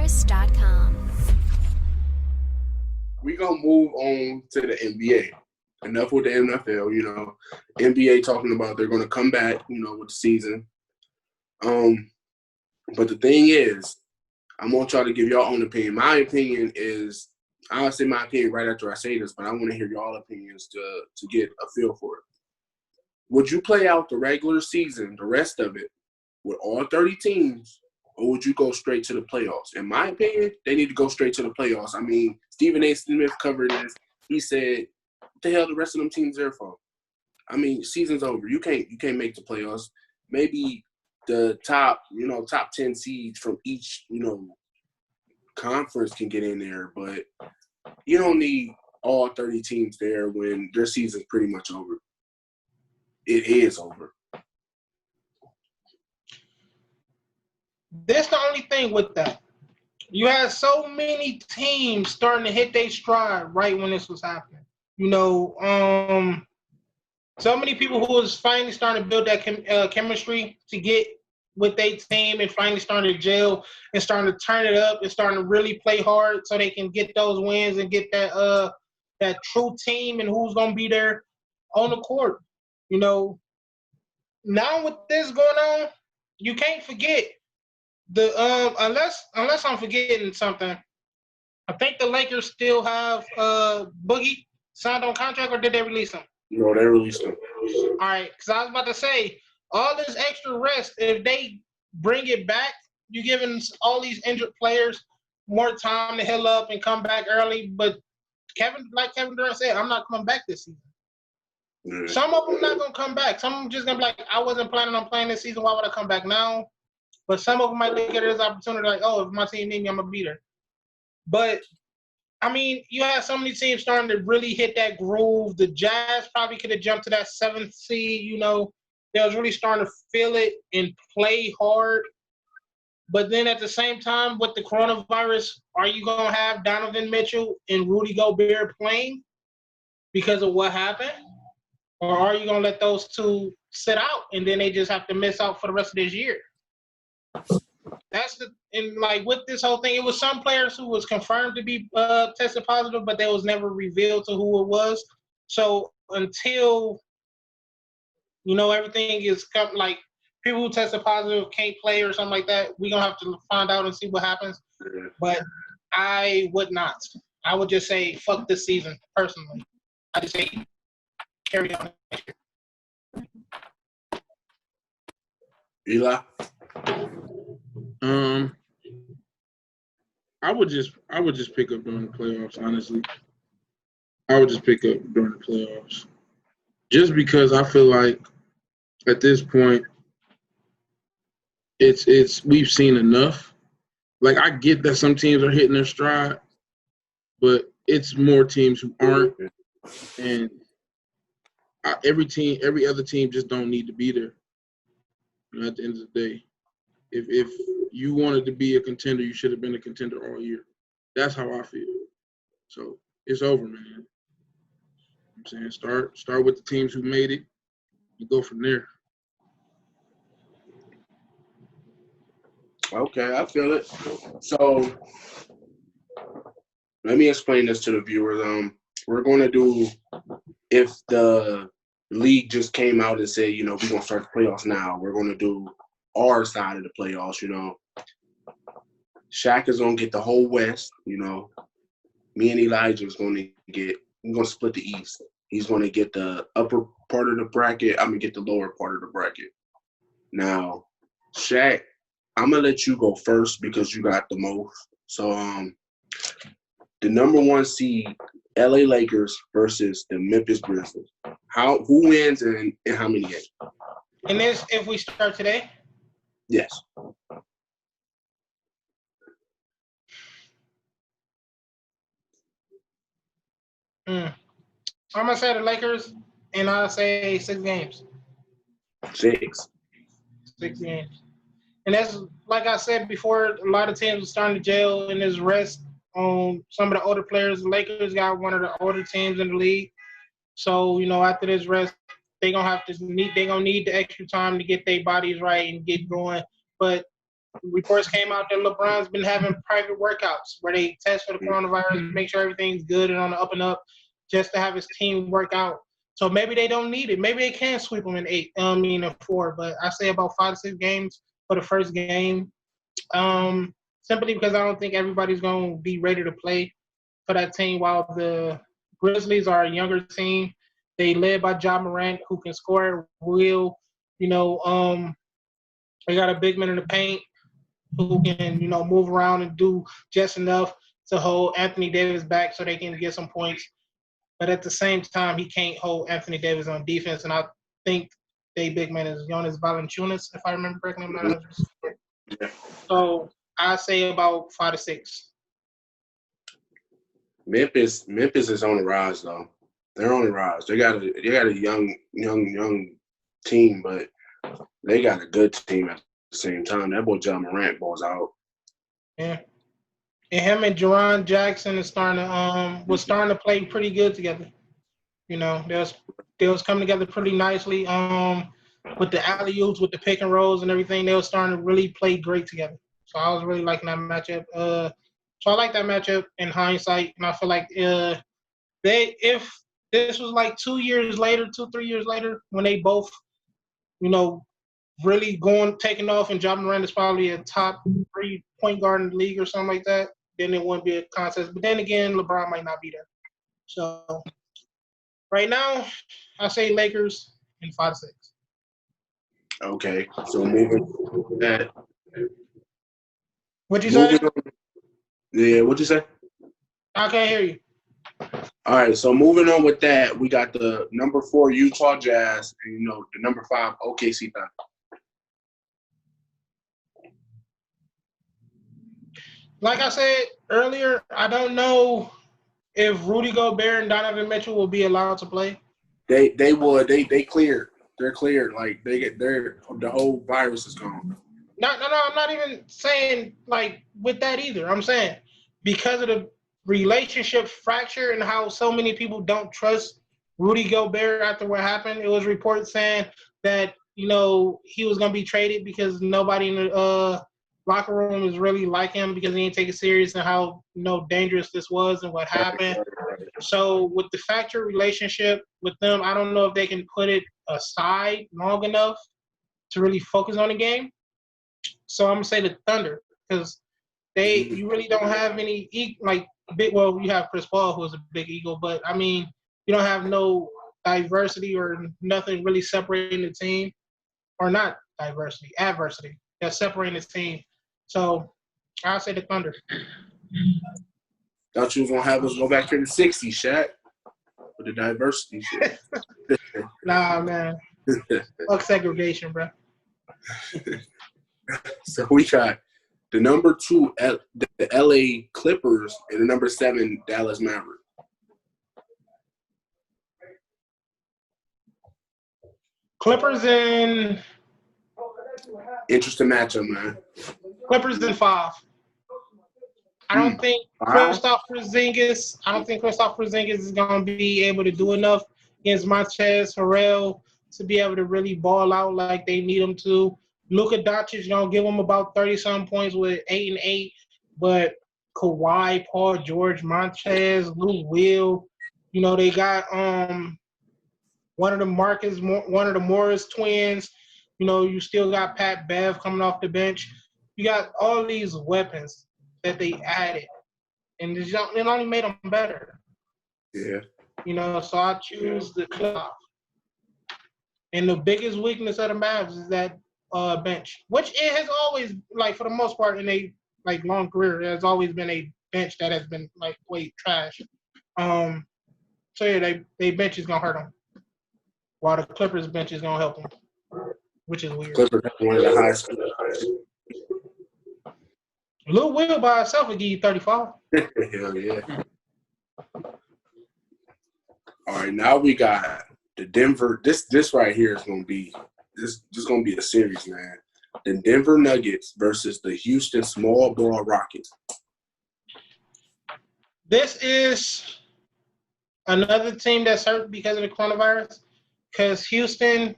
talkinsports.com. We gonna move on to the NBA. Enough with the NFL, NBA talking about they're gonna come back, with the season. But the thing is, I want y'all to give your own opinion. My opinion is, I'll say my opinion right after I say this, but I want to hear y'all opinions to get a feel for it. Would you play out the regular season, the rest of it, with all 30 teams, or would you go straight to the playoffs? In my opinion, they need to go straight to the playoffs. I mean, Stephen A. Smith covered this. He said, what the hell the rest of them teams there for? I mean, season's over. You can't make the playoffs. Maybe the top 10 seeds from each, conference can get in there, but you don't need all 30 teams there when their season's pretty much over. It is over. That's the only thing with that. You had so many teams starting to hit their stride right when this was happening. So many people who was finally starting to build that chemistry to get with their team and finally starting to gel and starting to turn it up and starting to really play hard so they can get those wins and get that true team and who's going to be there on the court. Now with this going on, you can't forget the unless I'm forgetting something. I think the Lakers still have Boogie signed on contract, or did they release him? No, they released him. All right, because I was about to say, all this extra rest, if they bring it back, you're giving all these injured players more time to heal up and come back early. But Kevin Durant said, I'm not coming back this season. Mm. Some of them not going to come back. Some of them just going to be like, I wasn't planning on playing this season. Why would I come back now? But some of them might look at it as an opportunity like, oh, if my team need me, I'm going to be there. But, I mean, you have so many teams starting to really hit that groove. The Jazz probably could have jumped to that 7th seed, They was really starting to feel it and play hard. But then at the same time, with the coronavirus, are you going to have Donovan Mitchell and Rudy Gobert playing because of what happened? Or are you going to let those two sit out and then they just have to miss out for the rest of this year? With this whole thing, it was some players who was confirmed to be tested positive, but they was never revealed to who it was. So until everything is like people who tested positive can't play or something like that, we're gonna have to find out and see what happens. But I would not. I would just say fuck this season personally. I just say carry on. Eli. I would just pick up during the playoffs, honestly. I would just pick up during the playoffs. Just because I feel like at this point it's we've seen enough. Like, I get that some teams are hitting their stride, but it's more teams who aren't, and every other team just don't need to be there. At the end of the day, if you wanted to be a contender, you should have been a contender all year. That's how I feel. So it's over, man. I'm saying start with the teams who made it. You go from there. Okay, I feel it. So let me explain this to the viewers. We're going to do, if the league just came out and said, we're going to start the playoffs now, we're going to do our side of the playoffs, Shaq is going to get the whole West, Me and Elijah is going to we're going to split the East. He's going to get the upper part of the bracket. I'm going to get the lower part of the bracket. Now, Shaq, I'm going to let you go first because you got the most. So, the number 1 seed, LA Lakers versus the Memphis Grizzlies. Who wins and how many games? And this, if we start today? Yes. I'm going to say the Lakers, and I'll say 6 games. 6 games. And that's, like I said before, a lot of teams are starting to gel in this rest on some of the older players. The Lakers got one of the older teams in the league. So, after this rest, they're going to need the extra time to get their bodies right and get going. But reports came out that LeBron's been having private workouts where they test for the coronavirus, make sure everything's good and on the up and up, just to have his team work out. So maybe they don't need it. Maybe they can sweep them in in 4. But I say about 5 to 6 games for the first game, simply because I don't think everybody's going to be ready to play for that team. While the Grizzlies are a younger team, they led by Ja Morant, who can score, they got a big man in the paint who can, move around and do just enough to hold Anthony Davis back so they can get some points. But at the same time, he can't hold Anthony Davis on defense. And I think they big man is Jonas Valanciunas, if I remember correctly. I'm not 100%. So I say about 5 to 6. Memphis is on the rise though. They're on the rise. They got a young team, but they got a good team at the same time. That boy Ja Morant balls out. Yeah. And him and Jaron Jackson is starting to play pretty good together. They was coming together pretty nicely. With the alley-oops, with the pick and rolls and everything, they were starting to really play great together. So I was really liking that matchup. So I like that matchup in hindsight, and I feel like if this was like 3 years later, when they both, really taking off, and Ja Morant is probably a top 3 point guard in the league or something like that, then it wouldn't be a contest. But then again, LeBron might not be there. So right now, I say Lakers in 5 to 6. Okay, so moving on that. What'd you say? Yeah, what'd you say? I can't hear you. All right, so moving on with that, we got the number 4 Utah Jazz and the number 5 OKC Thunder. Like I said earlier, I don't know if Rudy Gobert and Donovan Mitchell will be allowed to play. They would. They cleared. They're cleared. Like the whole virus is gone. No, I'm not even saying like with that either. I'm saying because of the relationship fracture and how so many people don't trust Rudy Gobert after what happened. It was reports saying that he was gonna be traded because nobody in the locker room is really like him because he didn't take it serious and how dangerous this was and what happened. So with the fracture relationship with them, I don't know if they can put it aside long enough to really focus on the game. So I'm gonna say the Thunder because you really don't have any big. Well, you have Chris Paul who is a big ego, but I mean you don't have no diversity or nothing really separating the team, or not diversity, adversity that's separating the team. So I'll say the Thunder. Thought you was gonna have us go back to the '60s, Shaq, with the diversity shit. Nah, man. Fuck segregation, bro. So we got the number 2, the LA Clippers, and the number 7 Dallas Mavericks. Clippers in. Interesting matchup, man. Clippers in 5. I don't think Kristaps Porzingis is going to be able to do enough against Montrezl Harrell to be able to really ball out like they need him to. Luka Doncic is going to give him about 30-some points with 8 and 8, but Kawhi, Paul George, Montrezl, Lou Will, they got one of the Morris twins. You still got Pat Bev coming off the bench. You got all these weapons that they added, and it only made them better. Yeah. So I choose the Clippers. And the biggest weakness of the Mavs is that bench, which it has always, for the most part, in a long career, there's always been a bench that has been way trash. So yeah, they bench is gonna hurt them, while the Clippers bench is gonna help them, which is weird. Clippers have one of the highest. Lil Will by itself would give you 35. Hell yeah. All right, now we got the Denver. This right here is gonna be gonna be a series, man. The Denver Nuggets versus the Houston Small Ball Rockets. This is another team that's hurt because of the coronavirus. Because Houston,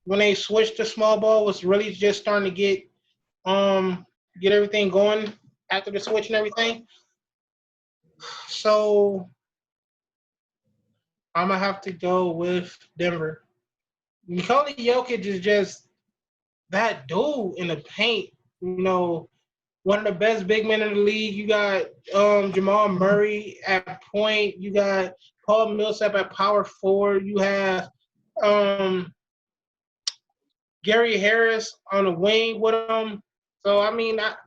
when they switched to small ball, was really just starting to get get everything going after the switch and everything. So I'm gonna have to go with Denver. Nikola Jokic is just that dude in the paint. One of the best big men in the league. You got Jamal Murray at point. You got Paul Millsap at power forward. You have Gary Harris on the wing with him. So I mean that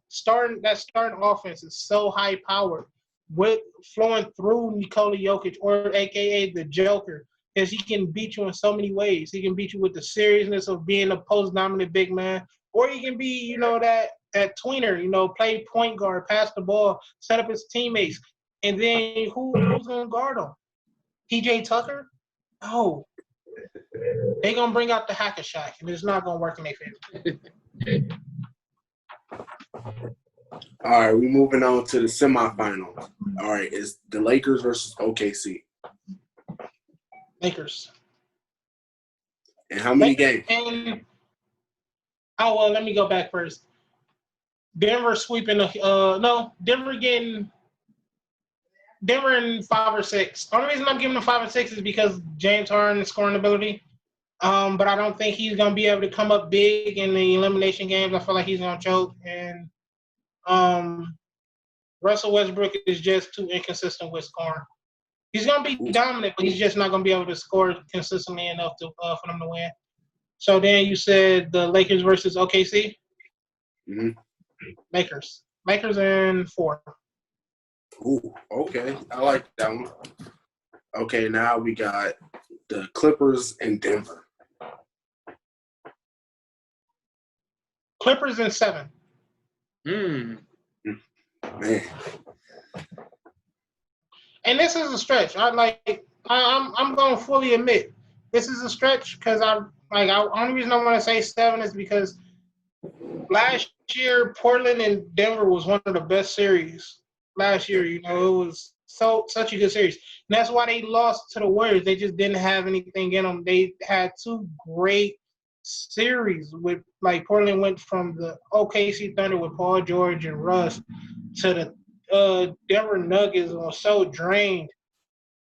starting offense is so high powered with flowing through Nikola Jokic or AKA the Joker, because he can beat you in so many ways. He can beat you with the seriousness of being a post dominant big man, or he can be, that tweener, play point guard, pass the ball, set up his teammates, and then who's gonna guard him? PJ Tucker? No. They gonna bring out the hacker shack, and it's not gonna work in their favor. All right, we're moving on to the semifinals. All right, it's the Lakers versus OKC. Lakers. And how many games? Let me go back first. Denver sweeping Denver in 5 or 6. The only reason I'm giving them 5 and 6 is because James Harden's scoring ability. But I don't think he's gonna be able to come up big in the elimination games. I feel like he's gonna choke, and Russell Westbrook is just too inconsistent with scoring. He's gonna be dominant, but he's just not gonna be able to score consistently enough for them to win. So then you said the Lakers versus OKC. Mm-hmm. Lakers in 4. Ooh, okay, I like that one. Okay, now we got the Clippers and Denver. Clippers in 7. Man. And this is a stretch. I'm going to fully admit this is a stretch because only reason I want to say 7 is because last year Portland and Denver was one of the best series. Last year, it was such a good series. And that's why they lost to the Warriors. They just didn't have anything in them. They had 2 great series with, Portland went from the OKC Thunder with Paul George and Russ to the Denver Nuggets was so drained.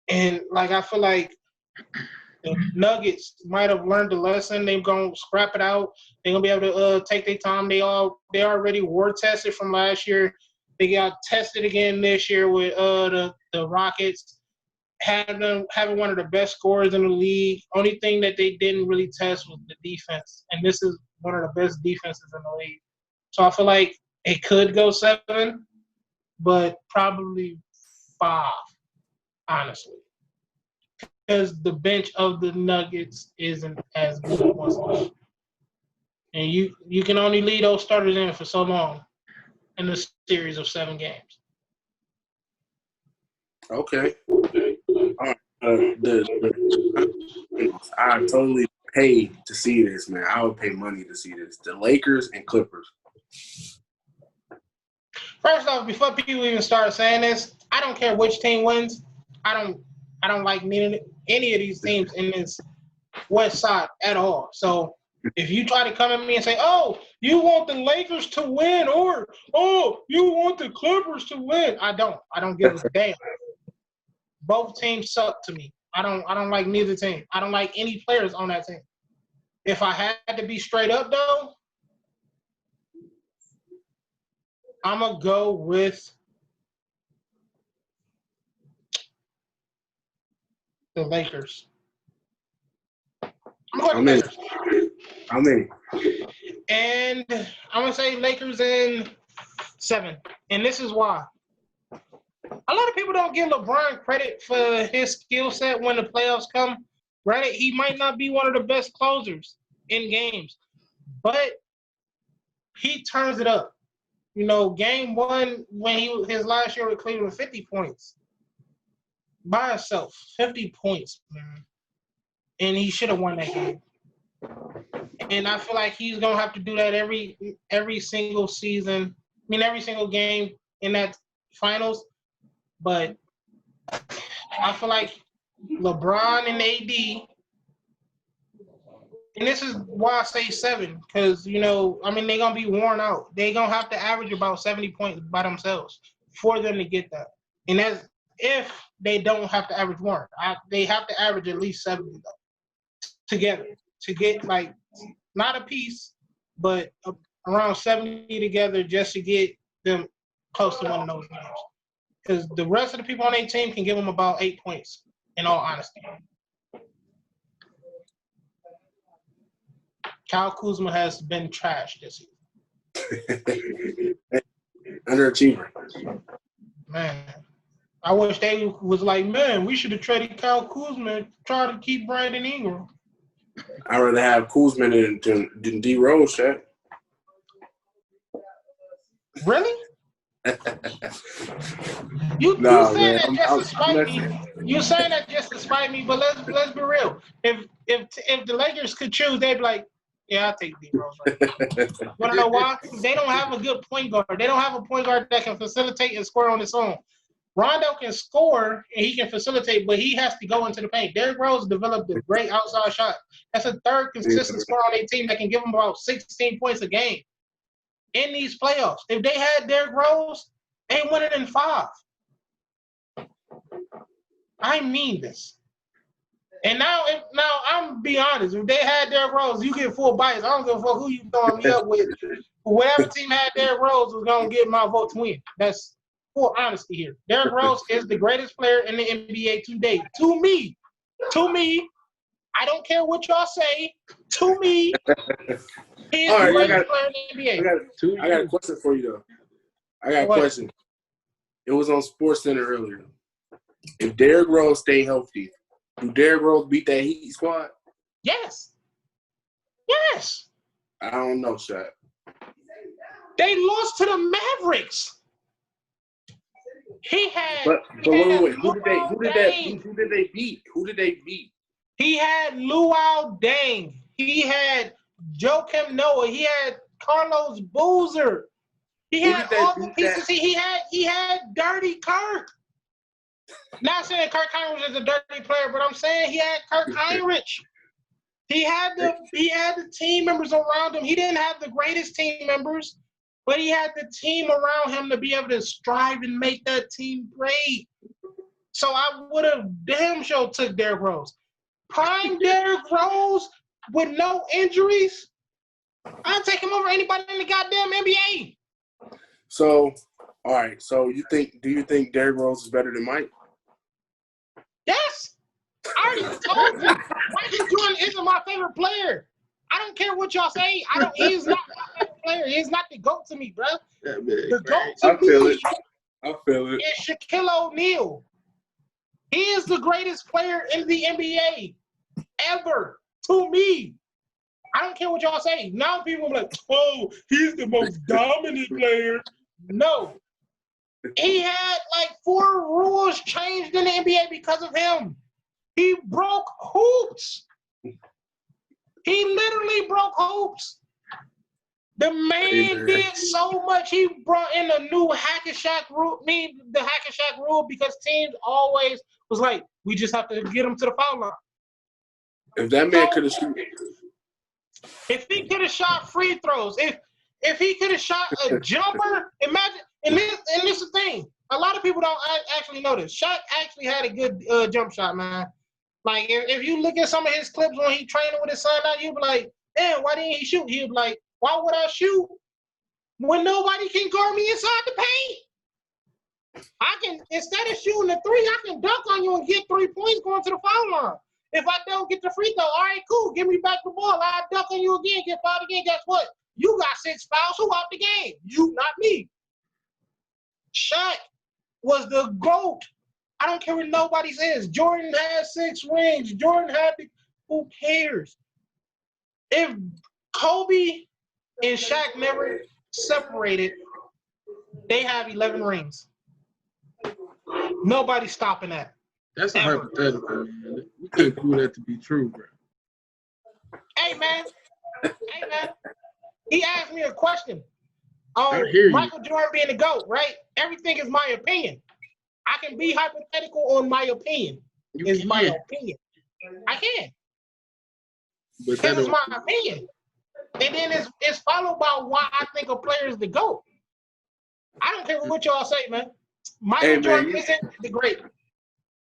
And, I feel like the Nuggets might have learned the lesson. They're going to scrap it out. They're going to be able to take their time. They already war tested from last year. They got tested again this year with the Rockets, having one of the best scorers in the league. Only thing that they didn't really test was the defense, and this is one of the best defenses in the league. So I feel like it could go 7, but probably 5, honestly, because the bench of the Nuggets isn't as good as it was. And you can only lead those starters in for so long in a series of 7 games. Okay. I totally pay to see this, man. I would pay money to see this. The Lakers and Clippers. First off, before people even start saying this, I don't care which team wins. I don't like any of these teams in this West Side at all. So if you try to come at me and say, "Oh, you want the Lakers to win," or "Oh, you want the Clippers to win," I don't give a damn. Both teams suck to me. I don't like neither team. I don't like any players on that team. If I had to be straight up though, I'm gonna go with the Lakers. I'm in. And I'm going to say Lakers in 7. And this is why. A lot of people don't give LeBron credit for his skill set when the playoffs come. Granted, he might not be one of the best closers in games, but he turns it up. Game 1, when his last year with Cleveland, 50 points. By himself, 50 points, man. And he should have won that game. And I feel like he's gonna have to do that every single season. Every single game in that finals. But I feel like LeBron and AD And this is why I say 7, because they're gonna be worn out. They're gonna have to average about 70 points by themselves for them to get that. And that's if they don't have to average more. They have to average at least 70 though, together to get not a piece, but around 70 together just to get them close to one of those games. Because the rest of the people on their team can give them about 8 points. In all honesty. Kyle Kuzma has been trashed this season. Underachiever. Man, I wish they was like, man, we should have traded Kyle Kuzma and tried to keep Brandon Ingram. I'd rather have Kuzma than D Rose, Shaq. Really? You saying that just to spite me? You saying that just to spite me? But let's be real. If the Lakers could choose, they'd be like, yeah, I'll take D Rose. Right. Want to know why? They don't have a good point guard. They don't have a point guard that can facilitate and score on his own. Rondo can score and he can facilitate, but he has to go into the paint. Derrick Rose developed a great outside shot. That's a third consistent scorer on their team that can give them about 16 points a game in these playoffs. If they had Derrick Rose, they win it in 5. I mean this. And now I'm be honest. If they had Derrick Rose, you get full bias. I don't give a fuck who you throwing me up with. Whatever team had Derrick Rose was gonna get my vote to win. That's full honesty here. Derrick Rose is the greatest player in the NBA today. To me, I don't care what y'all say. To me, he is the greatest player in the NBA. I got a question for you though. I got a question. It was on SportsCenter earlier. If Derrick Rose stay healthy, do Derrick Rose beat that Heat squad? Yes. I don't know, Shaq. They lost to the Mavericks. He had. But wait. Who did they beat? He had Luau Deng. He had Joakim Noah. He had Carlos Boozer. He had all the pieces. He had Dirty Kirk. Not saying Kirk Heinrich is a dirty player, but I'm saying he had Kirk Heinrich. He had the team members around him. He didn't have the greatest team members, but he had the team around him to be able to strive and make that team great. So I would have damn sure took Derrick Rose. Prime Derrick Rose with no injuries, I'd take him over anybody in the goddamn NBA. So, all right. So do you think Derrick Rose is better than Mike? Yes. I already told you. Michael Jordan isn't my favorite player. I don't care what y'all say. He's not my favorite player. He's not the GOAT to me, bro. The GOAT to me I feel it. is Shaquille O'Neal. He is the greatest player in the NBA ever to me. I don't care what y'all say. Now people are like, oh, he's the most dominant player. No. He had 4 rules changed in the NBA because of him. He broke hoops. He literally broke hoops. The man did so much. He brought in a new hack-a-shack rule. The hack-a-shack rule because teams always was like, we just have to get him to the foul line. If that man could have shot. If he could have shot free throws, if he could have shot a jumper, imagine. And this is the thing. A lot of people don't actually know this. Shaq actually had a good jump shot, man. Like, if you look at some of his clips when he training with his son now, you'll be like, damn, why didn't he shoot? He'll be like, why would I shoot when nobody can guard me inside the paint? I can, instead of shooting the 3, I can dunk on you and get 3 points going to the foul line. If I don't get the free throw, all right, cool, give me back the ball. I dunk on you again, get fouled again. Guess what? You got 6 fouls. Who out the game? You, not me. Shaq was the GOAT. I don't care what nobody says. Jordan had 6 rings. Jordan had the, who cares? If Kobe and Shaq never separated, they have 11 rings. Nobody's stopping that. That's a hypothetical, man. We can't prove that to be true, bro. Hey, man. He asked me a question. Michael Jordan being the GOAT, right? Everything is my opinion. I can be hypothetical on my opinion. My opinion. I can. But Because that it's don't. my opinion. And then it's followed by why I think a player is the GOAT. I don't care what y'all say, man. Michael Hey, man, Jordan isn't the great.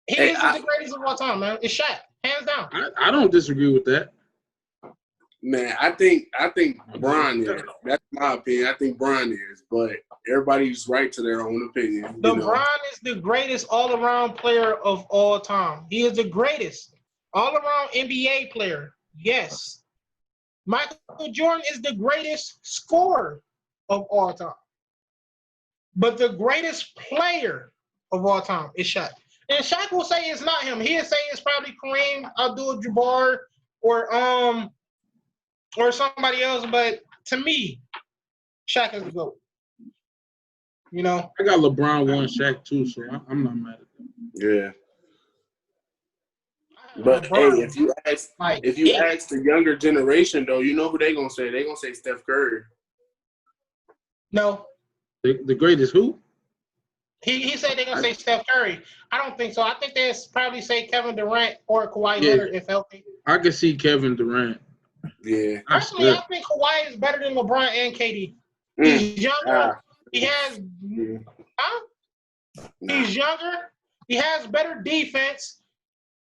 He Hey, isn't the greatest of all time, man. It's Shaq, hands down. I don't disagree with that. Man, I think Bron is. That's my opinion. I think Bron is, but everybody's right to their own opinion. LeBron is the greatest all-around player of all time. He is the greatest all-around NBA player. Yes. Michael Jordan is the greatest scorer of all time. But the greatest player of all time is Shaq. And Shaq will say it's not him. He'll say it's probably Kareem Abdul-Jabbar or somebody else. But to me, Shaq is the GOAT. You know? I got LeBron 1, Shaq 2, so I'm not mad at that. Yeah. But LeBron, hey, if you ask the younger generation though, you know who they gonna say? They gonna say Steph Curry. No. The greatest who? He said they're gonna say Steph Curry. I don't think so. I think they probably say Kevin Durant or Kawhi Leonard if healthy. I can see Kevin Durant. Yeah. Personally, I think Kawhi is better than LeBron and KD. He's younger. He has He's younger. He has better defense,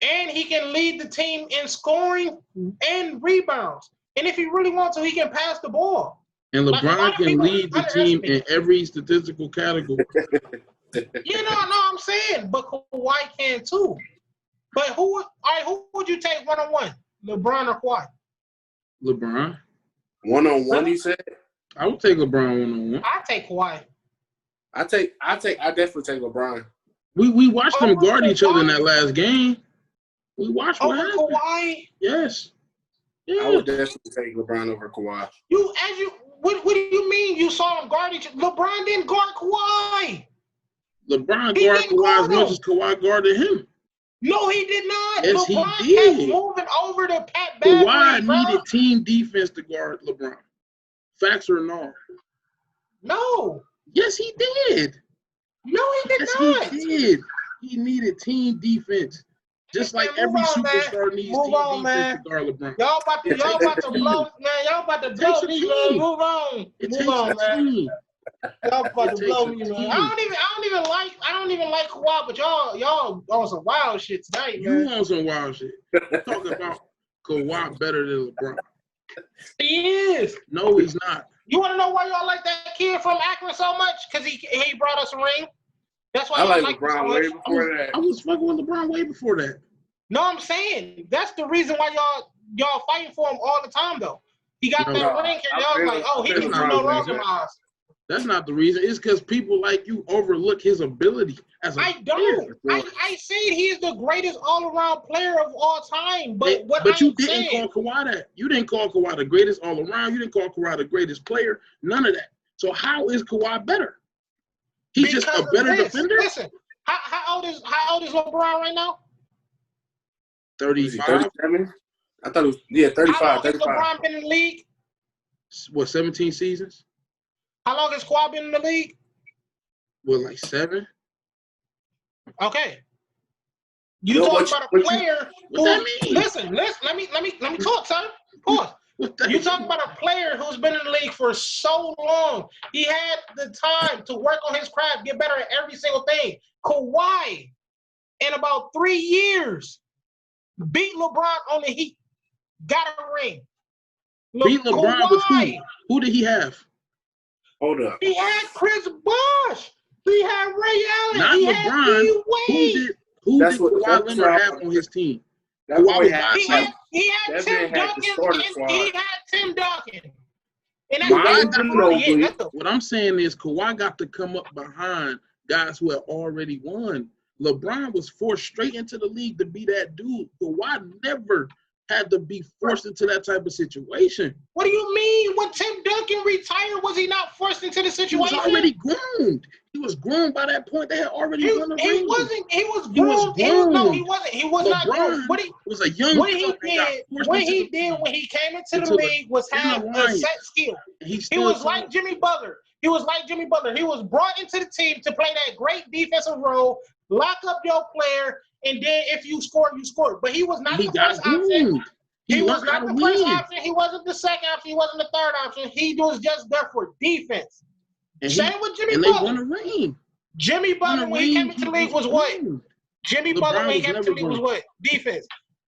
and he can lead the team in scoring and rebounds. And if he really wants to, he can pass the ball. And LeBron can lead the team in every statistical category. I'm saying, but Kawhi can too. But who would you take one-on-one, LeBron or Kawhi? LeBron. One-on-one, you said? I would take LeBron one-on-one. I take Kawhi. I definitely take LeBron. We watched them guard each other in that last game. We watched what happened. Kawhi? Yes. Yeah. I would definitely take LeBron over Kawhi. What do you mean you saw him guard each other? LeBron didn't guard Kawhi. LeBron guarded Kawhi as much as Kawhi guarded him. No, he did not. Yes, LeBron he did. kept moving over to Pat Beverly. Kawhi needed team defense to guard LeBron. Facts or no? No. Yes, he did. No, he did not. He did. He needed team defense. Just like every superstar needs team defense to guard LeBron. Y'all about to blow, man. Y'all about to blow me, man. Move on. Move on, man. Y'all about to blow me, man. I don't even like Kawhi, but y'all on some wild shit tonight, man. You on some wild shit. Talking about Kawhi better than LeBron. He is. No, he's not. You want to know why y'all like that kid from Akron so much? Because he brought us a ring. That's why I like LeBron way before that. I was fucking with LeBron way before that. No, I'm saying that's the reason why y'all fighting for him all the time, though. He got that ring, and y'all like, oh, he can do no wrong in my eyes. That's not the reason. It's because people like you overlook his ability as a I don't. I said he is the greatest all-around player of all time. But you didn't call Kawhi that. You didn't call Kawhi the greatest all-around. You didn't call Kawhi the greatest player. None of that. So how is Kawhi better? He's just a better defender? Listen, how old is LeBron right now? 35. 37? I thought it was 35. How long 35. has LeBron been in the league? What, 17 seasons? How long has Kawhi been in the league? What, like 7? Okay. You talking about a player what that mean? Listen, let me talk, son. Pause. You talking about a player who's been in the league for so long. He had the time to work on his craft, get better at every single thing. Kawhi, in about 3 years, beat LeBron on the Heat. Got a ring. Beat LeBron with who? Who did he have? Hold up. He had Chris Bosh. He had Ray Allen. Not he LeBron. Who did Kawhi Leonard have on his team? He had Tim Duncan. He had Tim Duncan. And what I'm saying is Kawhi got to come up behind guys who had already won. LeBron was forced straight into the league to be that dude. Kawhi never had to be forced into that type of situation. What do you mean? When Tim Duncan retired, was he not forced into the situation? He was already groomed. He was groomed by that point. They had already won the ring. He was groomed. No, he wasn't. He was not groomed. What he was a young when he came into the league was have a set skill. He was like Jimmy Butler. He was brought into the team to play that great defensive role, lock up your player, and then if you score, you score. But he was not the first option. He was learned how not to the first win. option. He wasn't the second option. He wasn't the third option. He was just there for defense. Same with Jimmy and they won Butler. a ring. Jimmy Butler, when he came into the league, was what? Jimmy Butler, when he came into the league, was what? Defense.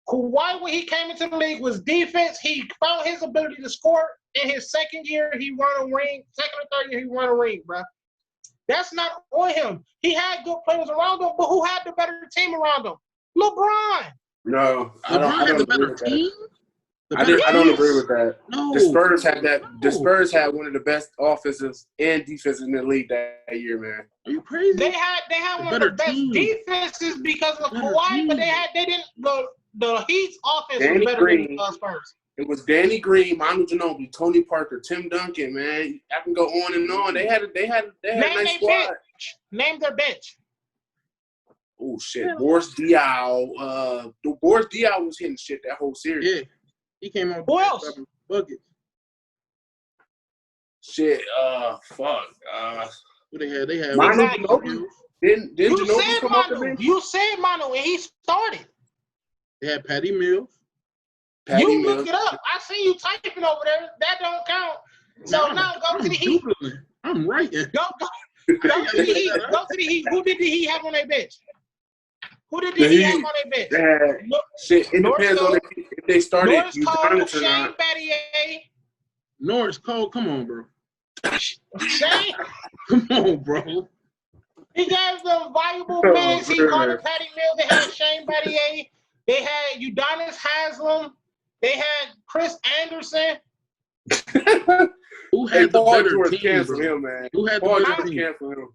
Kawhi, when he came into the league, was defense. He found his ability to score. In his second year, he won a ring. Second or third year, he won a ring, bro. That's not on him. He had good players around him, but who had the better team around him? LeBron. No, LeBron had the better team. I don't agree with that. No. The Spurs had that. The Spurs had one of the best offenses and defenses in the league that year, man. Are you crazy? They had one of the best defenses because of Kawhi, but they didn't. The Heat's offense was better than the Spurs. It was Danny Green, Manu Ginobili, Tony Parker, Tim Duncan. Man, I can go on and on. They had a nice squad. Name their bench. Oh shit, Boris Diaw. Boris Diaw was hitting shit that whole series. Yeah, he came on. Who else? Buckets. Shit. Fuck. What they had? They had Manu Ginobili. Didn't Ginobili come off the bench? You said Manu, and he started. They had Patty Mills. You look it up. I see you typing over there. That don't count. So now go to the Heat. I'm writing. Go to the Heat. Go to the Heat. Who did the Heat have on their bench? Who did the Heat have on their bench? Shit, it depends on if they started Norris Cole, Udonis or Shane not. Battier. Norris Cole, come on, bro. Shane? Come on, bro. He gave them valuable minutes. He guarded Patty Mills. They had Shane Battier. They had Udonis Haslem. They had Chris Anderson. Who had the better team, bro? Him, man. Who had the better team?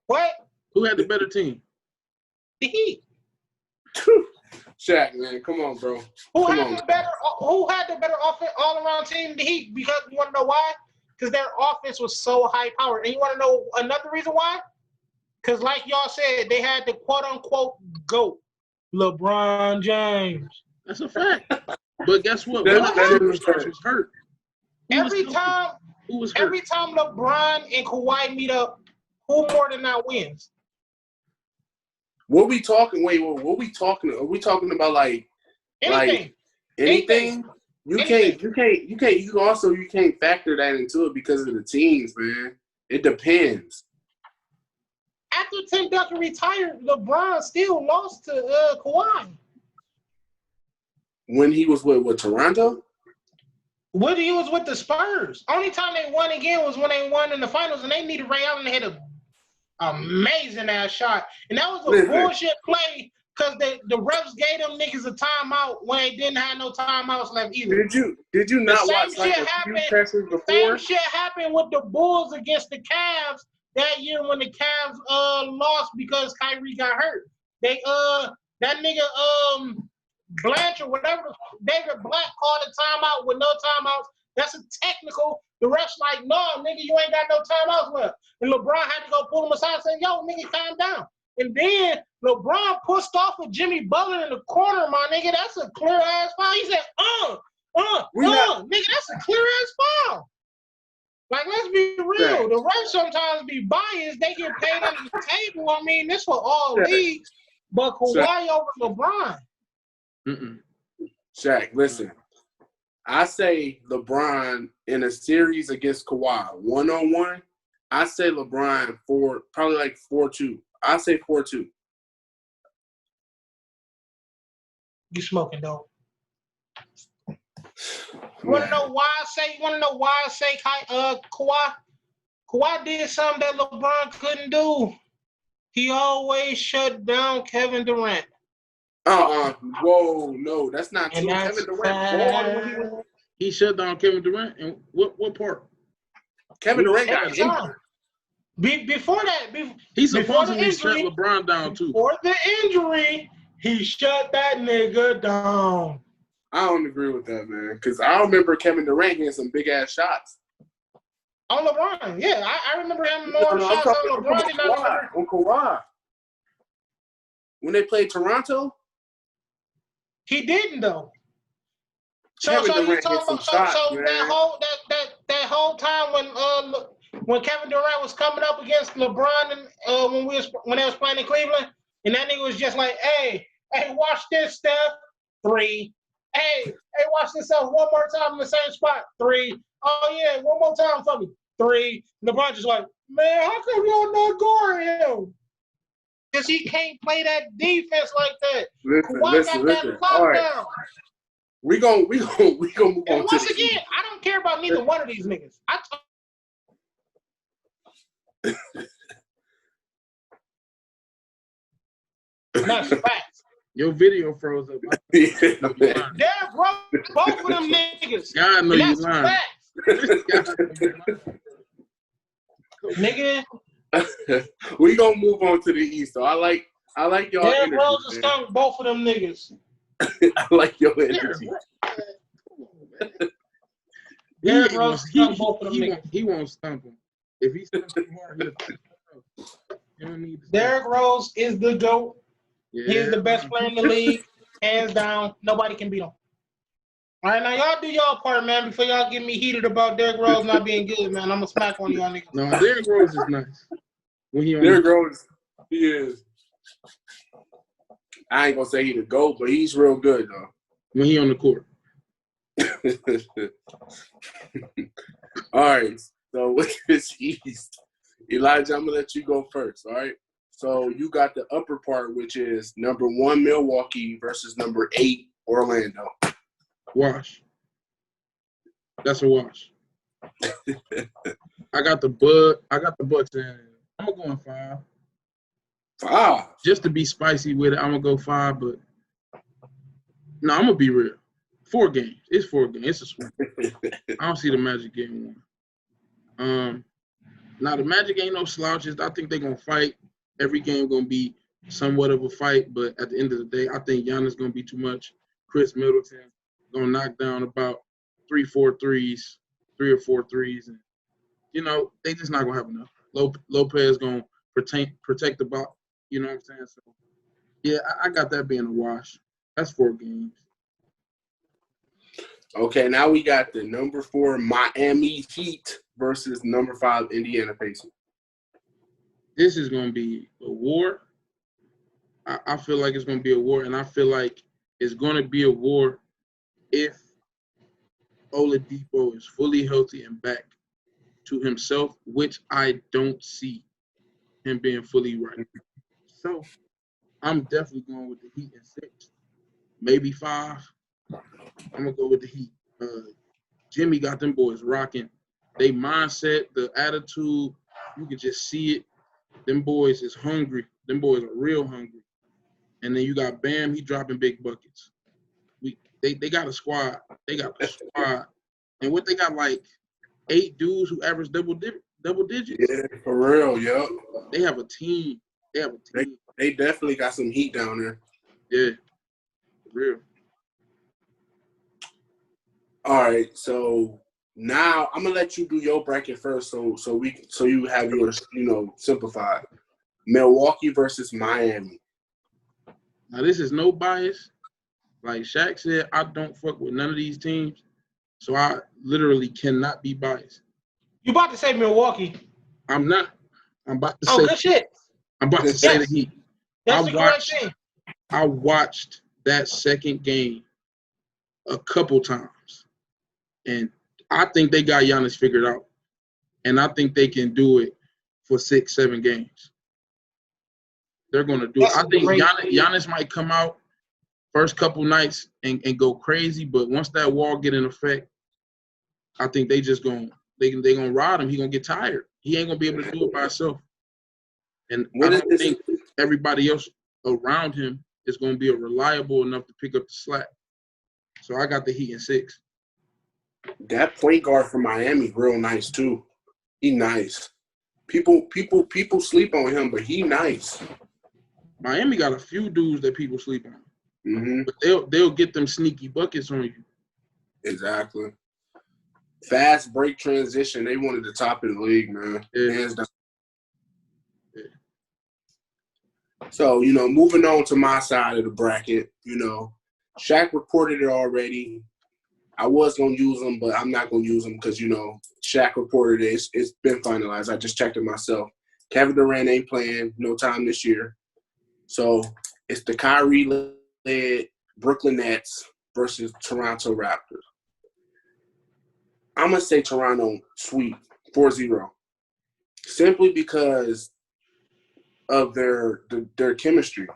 What? Who had the better team? The Heat. Shaq, man, come on, bro. Who had the better offense all-around team? The Heat. Because you want to know why? Because their offense was so high-powered. And you want to know another reason why? Because like y'all said, they had the quote-unquote GOAT, LeBron James. That's a fact. But guess what? That was hurt. Every time LeBron and Kawhi meet up, who more than not wins? What we talking? Wait, what we talking? Are we talking about like anything? Anything? You can't factor that into it because of the teams, man. It depends. After Tim Duncan retired, LeBron still lost to Kawhi. When he was with Toronto? When he was with the Spurs. Only time they won again was when they won in the finals, and they needed Ray Allen to hit an amazing-ass shot. And that was a bullshit play because the refs gave them niggas a timeout when they didn't have no timeouts left either. Did you not watch like a few pressures before? Same shit happened with the Bulls against the Cavs that year when the Cavs lost because Kyrie got hurt. They that nigga Blanchard, whatever, David Black called a timeout with no timeouts. That's a technical. The refs like, no, nigga, you ain't got no timeouts left. And LeBron had to go pull him aside and say, yo, nigga, calm down. And then LeBron pushed off with Jimmy Butler in the corner, my nigga. That's a clear-ass foul. He said, nigga, that's a clear-ass foul. Like, let's be real. The refs sometimes be biased. They get paid under the table. I mean, this for all leagues. But Kawhi over LeBron. Shaq, listen. I say LeBron in a series against Kawhi, 1-on-1. I say LeBron probably like 4-2. I say 4-2. You smoking dope. You wanna know why I say Kawhi? Kawhi did something that LeBron couldn't do. He always shut down Kevin Durant. Whoa, no, that's not true. Kevin Durant he shut down Kevin Durant. And what part? Kevin Durant got injured. Before that, he supposedly shut LeBron down too. Before the injury, he shut that nigga down. I don't agree with that, man. Because I remember Kevin Durant getting some big ass shots. On LeBron, yeah. I remember having more shots on LeBron than on Kawhi. When they played Toronto? He didn't though. So Kevin you Durant talking about shots, that whole time when Kevin Durant was coming up against LeBron and when they was playing in Cleveland, and that nigga was just like, hey, watch this, Steph. 3. hey, watch this out one more time in the same spot. 3. Oh yeah, one more time for me. 3. LeBron just like, man, how come y'all not guarding him? Because he can't play that defense like that. Kawhi got that lockdown. We gonna move And on. once again, I don't care about neither one of these niggas. That's facts. Your video froze up. Derrick Rose, both of them niggas. God know you lying. Nigga. We gonna move on to the East. So I like y'all. Derrick Rose is stunk both of them niggas. I like your energy. Derrick Rose stunk both of them niggas. He won't stump him. If he stumps too hard, he'll need to. Derrick Rose is the GOAT. Yeah. He's the best player in the league, hands down. Nobody can beat him. All right, now y'all do y'all part, man. Before y'all get me heated about Derrick Rose not being good, man, I'm gonna smack one of y'all niggas. No, Derrick Rose is nice. Derrick Rose, he is. I ain't gonna say he the GOAT, but he's real good though. When he on the court. All right. So with this East, Elijah, I'm gonna let you go first. All right. So you got the upper part, which is number 1 Milwaukee versus number 8 Orlando. Wash. That's a wash. I got the Bucks in. I'm gonna go in 5. 5. Just to be spicy with it, I'm gonna go 5. But no, I'm gonna be real. 4 games. It's 4 games. It's a sweep. I don't see the Magic getting one. Now the Magic ain't no slouches. I think they're gonna fight. Every game gonna be somewhat of a fight, but at the end of the day, I think Giannis gonna be too much. Chris Middleton gonna knock down about 3 or 4 threes, and they just not gonna have enough. Lopez gonna protect the ball. You know what I'm saying? So yeah, I got that being a wash. That's 4 games. Okay, now we got the number 4 Miami Heat versus number 5 Indiana Pacers. This is going to be a war. I feel like it's going to be a war, and I feel like it's going to be a war if Oladipo is fully healthy and back to himself, which I don't see him being fully right. So I'm definitely going with the Heat in 6, maybe 5. I'm going to go with the Heat. Jimmy got them boys rocking. They mindset, the attitude, you can just see it. Them boys is hungry. Them boys are real hungry. And then you got Bam, he dropping big buckets. They got a squad. They got a squad. And what they got, like 8 dudes who average double digits. Yeah, for real, yep. They have a team. They definitely got some heat down there. Yeah, for real. All right, so now I'm gonna let you do your bracket first, so you have yours, simplified. Milwaukee versus Miami. Now this is no bias. Like Shaq said, I don't fuck with none of these teams, so I literally cannot be biased. You about to say Milwaukee? I'm not. I'm about to say. Oh, good shit. I'm about to say the Heat. That's the correct thing. I watched that second game a couple times, and I think they got Giannis figured out, and I think they can do it for 6-7 games. They're going to do it. I think Giannis might come out first couple nights and go crazy, but once that wall get in effect, I think they gonna ride him. He gonna get tired. He ain't gonna be able to do it by himself. And I don't think everybody else around him is gonna be reliable enough to pick up the slack. So I got the Heat in 6. That point guard from Miami, real nice too. He nice. People sleep on him, but he nice. Miami got a few dudes that people sleep on. Mm-hmm. But they'll get them sneaky buckets on you. Exactly. Fast break transition. They wanted the top of the league, man. Yeah. Hands down. Yeah. So, moving on to my side of the bracket, Shaq reported it already. I was going to use them, but I'm not going to use them because, Shaq reported it. It's been finalized. I just checked it myself. Kevin Durant ain't playing no time this year. So, it's the Kyrie-led Brooklyn Nets versus Toronto Raptors. I'm going to say Toronto sweep 4-0. Simply because of their chemistry.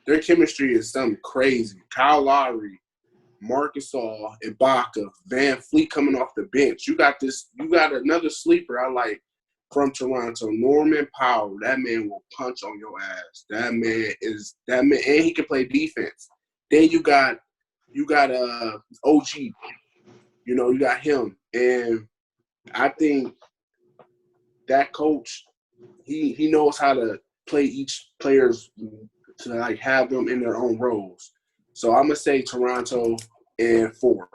Their chemistry is something crazy. Kyle Lowry, Marcus Gasol, Ibaka, Van Fleet coming off the bench. You got another sleeper I like from Toronto, Norman Powell. That man will punch on your ass. That man, and he can play defense. Then you got OG. You know, you got him. And I think that coach, he knows how to play each players to like have them in their own roles. So I'm gonna say Toronto and 4.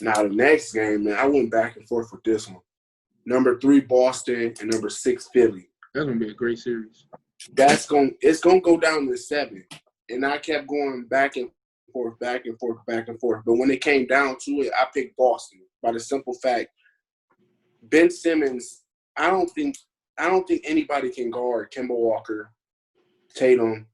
Now the next game, man, I went back and forth with this one. Number 3 Boston and number 6 Philly. That's gonna be a great series. It's gonna go down to 7, and I kept going back and forth, back and forth, back and forth. But when it came down to it, I picked Boston by the simple fact Ben Simmons. I don't think anybody can guard Kemba Walker, Tatum,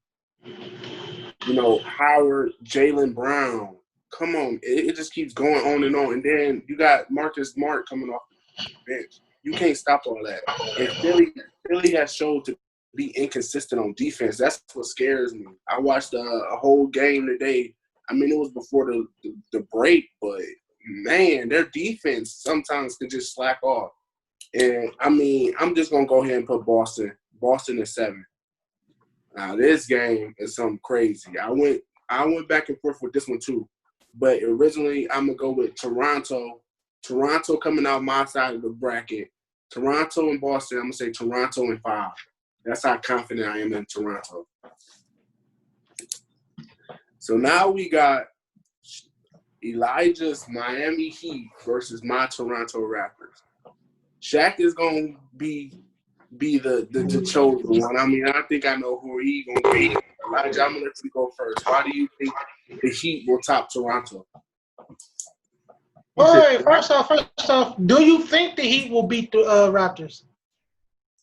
Howard, Jaylen Brown. Come on, it just keeps going on and on. And then you got Marcus Smart coming off the bench. You can't stop all that. And Philly has showed to be inconsistent on defense. That's what scares me. I watched a whole game today. I mean, it was before the break, but man, their defense sometimes can just slack off. And I mean, I'm just gonna go ahead and put Boston at 7. Now this game is something crazy. I went back and forth with this one too, but originally I'm gonna go with Toronto. Toronto coming out my side of the bracket. Toronto and Boston. I'm gonna say Toronto and 5. That's how confident I am in Toronto. So now we got Elijah's Miami Heat versus my Toronto Raptors. Shaq is gonna be the chosen one. I mean, I think I know who he's gonna be. Elijah, I'm gonna let you go first. Why do you think the Heat will top Toronto? All right, first off, do you think the Heat will beat the Raptors?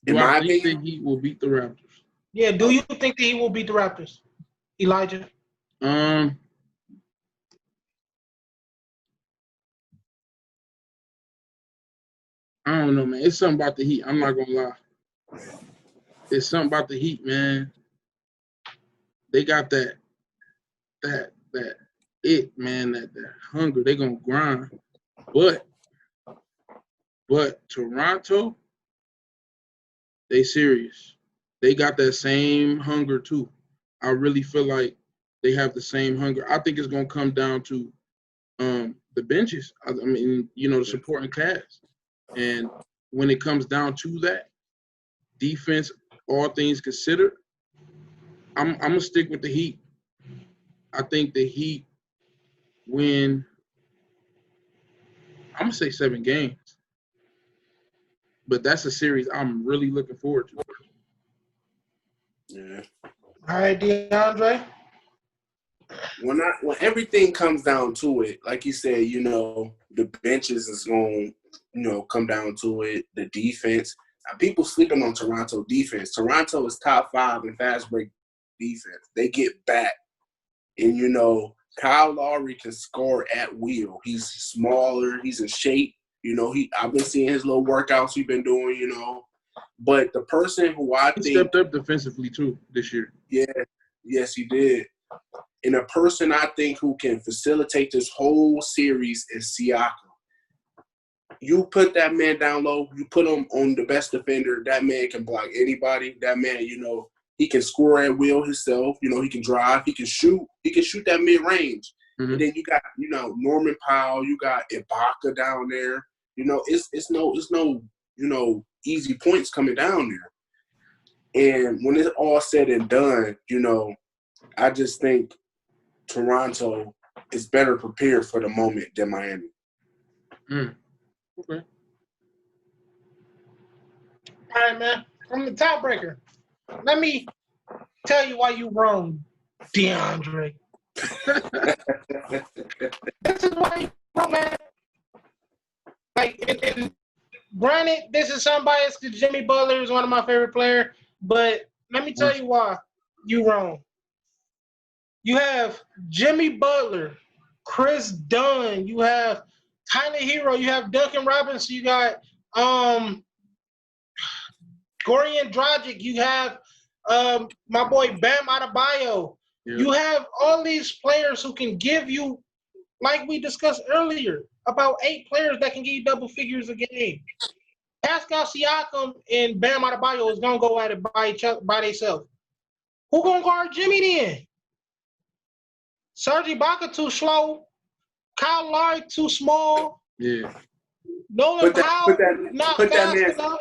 In my opinion, the Heat will beat the Raptors. Yeah, do you think the Heat will beat the Raptors, Elijah? I don't know, man. It's something about the Heat. I'm not gonna lie. It's something about the Heat, man. They got that man, that hunger. They gonna grind. But Toronto, they serious. They got that same hunger too. I really feel like they have the same hunger. I think it's gonna come down to the benches. I mean, the supporting cast. And when it comes down to that, defense, all things considered, I'm gonna stick with the Heat. I think the Heat win. I'm gonna say 7 games, but that's a series I'm really looking forward to. Yeah. All right, DeAndre. When everything comes down to it, like you said, the benches is going to come down to it. The defense. People sleeping on Toronto defense. Toronto is top 5 in fast break defense. They get back, and Kyle Lowry can score at will. He's smaller. He's in shape. I've been seeing his little workouts he's been doing. But the person who he stepped up defensively too this year. Yeah, yes, he did. And a person I think who can facilitate this whole series is Siakam. You put that man down low, you put him on the best defender, that man can block anybody. That man, he can score at will himself. He can drive, he can shoot. He can shoot that mid-range. Mm-hmm. And then you got, Norman Powell, you got Ibaka down there. It's no easy points coming down there. And when it's all said and done, I just think Toronto is better prepared for the moment than Miami. Okay. All right, man. From the tiebreaker, let me tell you why you wrong, DeAndre. This is why you wrong, man. And granted, this is some bias because Jimmy Butler is one of my favorite players, but let me tell you why you wrong. You have Jimmy Butler, Chris Dunn. You have Tyler Hero. You have Duncan Robinson. You got Gorian Dragic. You have my boy Bam Adebayo. Yeah. You have all these players who can give you, like we discussed earlier, about 8 players that can give you double figures a game. Pascal Siakam and Bam Adebayo is gonna go at it by themselves. Who gonna guard Jimmy then? Serge Ibaka too slow. Kyle Lowry too small. Yeah. Nolan Powell not fast enough.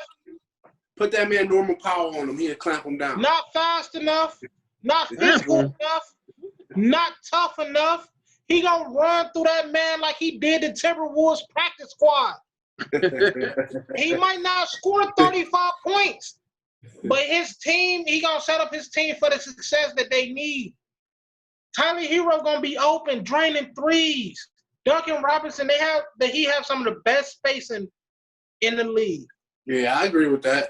Put that man normal power on him. He'll clamp him down. Not fast enough. Not physical enough. Not tough enough. He gonna run through that man like he did the Timberwolves practice squad. He might not score 35 points, but his team, he gonna set up his team for the success that they need. Tyler Hero gonna be open, draining threes. Duncan Robinson, he have some of the best spacing in the league. Yeah, I agree with that.